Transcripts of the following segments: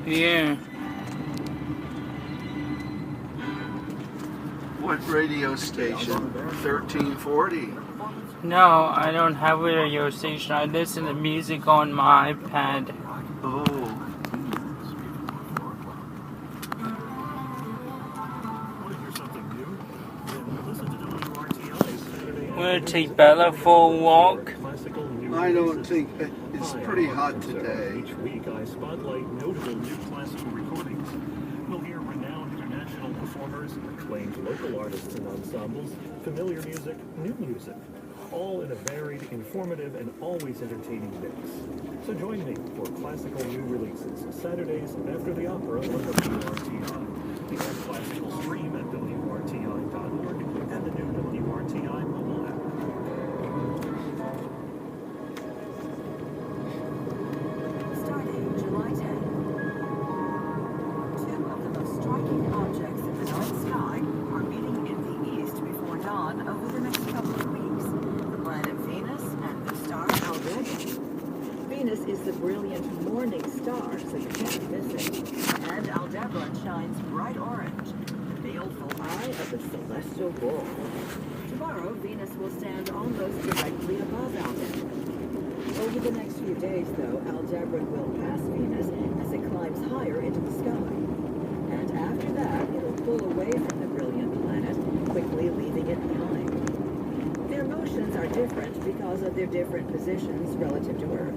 Yeah. What radio station? 1340. No, I don't have a radio station. I listen to music on my iPad. Oh. I'm gonna take Bella for a walk. I don't think it's pretty hot today. Each week I spotlight notable new classical recordings. We'll hear renowned international performers, acclaimed local artists and ensembles, familiar music, new music, all in a varied, informative, and always entertaining mix. So join me for classical new releases, Saturdays after the opera on WRTI. The classical stream at WRTI.org and the new WRTI mobile app. Starting July 10th. Two of the most striking objects in the night sky are meeting in the east before dawn over the next couple of weeks. The planet Venus and the star Aldebaran. Venus is the brilliant morning star, so you can't miss it. And Aldebaran shines bright orange, the baleful eye of the celestial bull. Tomorrow, Venus will stand almost directly above Aldebaran. Over the next few days, though, Aldebaran will pass Venus as it climbs higher into the sky. And after that, it'll pull away from the brilliant planet, quickly leaving it behind. Their motions are different because of their different positions relative to Earth.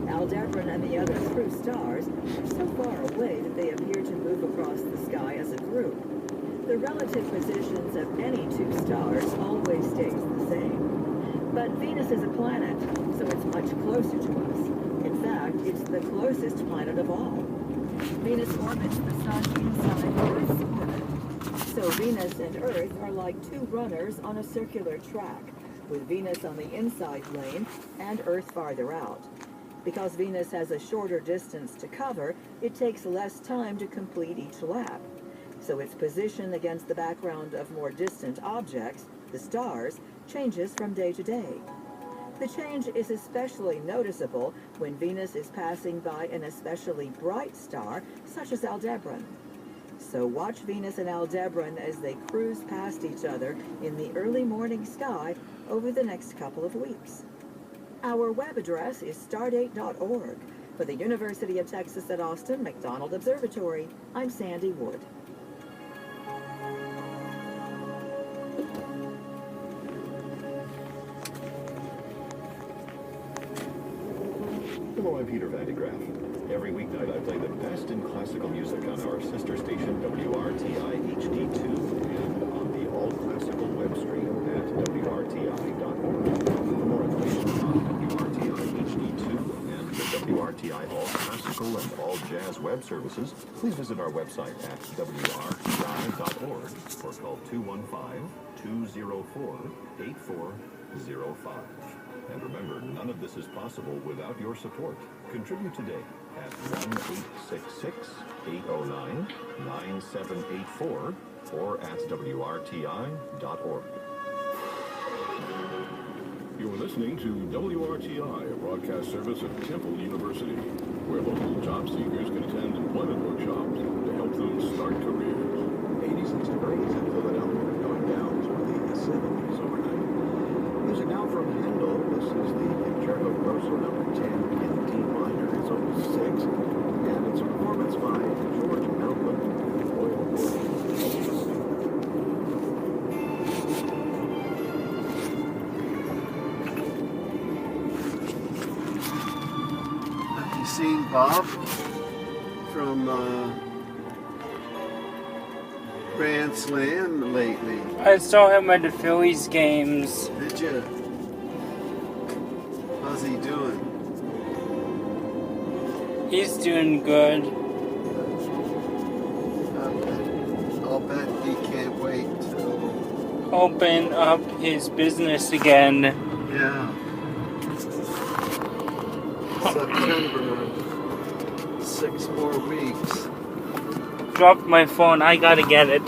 Aldebaran and the other true stars are so far away that they appear to move across the sky as a group. The relative positions of any two stars always stays the same. But Venus is a planet, so it's much closer to us. In fact, it's the closest planet of all. Venus orbits the sun inside Earth's orbit. So Venus and Earth are like two runners on a circular track, with Venus on the inside lane and Earth farther out. Because Venus has a shorter distance to cover, it takes less time to complete each lap. So its position against the background of more distant objects, the stars, changes from day to day. The change is especially noticeable when Venus is passing by an especially bright star, such as Aldebaran. So watch Venus and Aldebaran as they cruise past each other in the early morning sky over the next couple of weeks. Our web address is stardate.org. For the University of Texas at Austin McDonald Observatory, I'm Sandy Wood. Hello, I'm Peter Van de Graaf. Every weeknight I play the best in classical music on our sister station WRTI HD2 and on the All Classical web stream at WRTI.org. For more information on WRTI HD2 and the WRTI All Classical and All Jazz web services, please visit our website at WRTI.org or call 215-204-8405. And remember, none of this is possible without your support. Contribute today at 1-866-809-9784 or at WRTI.org. You're listening to WRTI, a broadcast service of Temple University, where local job seekers can attend employment workshops to help them start careers. 86 degrees in Philadelphia, going down to the 70s overnight. Music now from Handel. This is the Concerto Grosso number 10 in D minor. It's opus 6, and it's a performance by George Malcolm and Oil Have you seen Bob from Grand Slam lately? I saw him at the Phillies games. Did you? How's he doing? He's doing good. I'll bet he can't wait to. Open up his business again. Yeah. September. 6 more weeks. Dropped my phone. I gotta get it.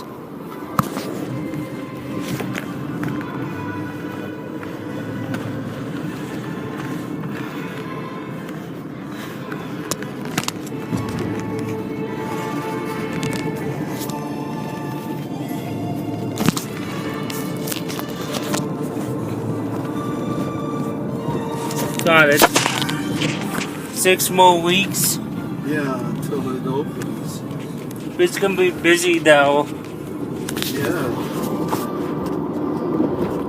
got it. 6 more weeks. Yeah, until it opens. It's gonna be busy though. Yeah.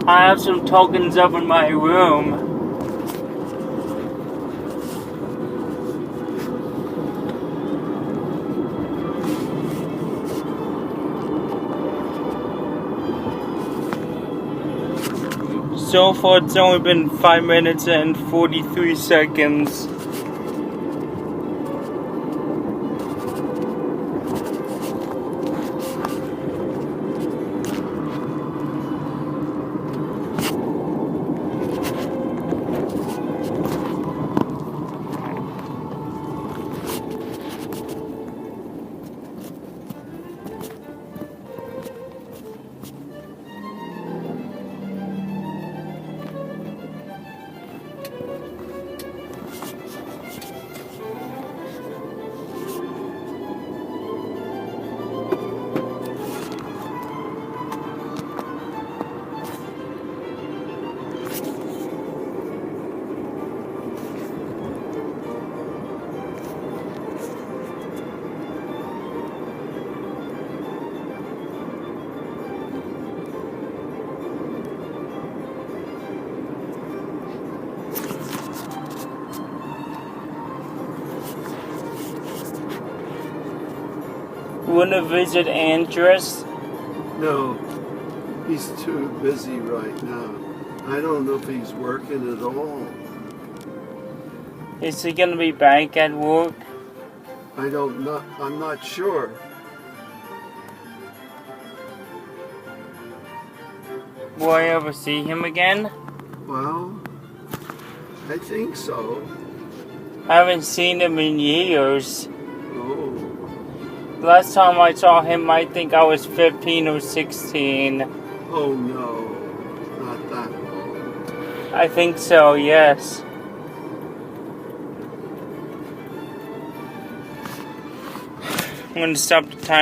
I have some tokens up in my room. So far, it's only been 5 minutes and 43 seconds. Wanna visit Andrus? No, he's too busy right now. I don't know if he's working at all. Is he gonna be back at work? I don't know. I'm not sure. Will I ever see him again? Well, I think so. I haven't seen him in years. Oh, Last time I saw him, I think I was 15 or 16. oh no, not that long. I think so, yes. I'm gonna stop the time.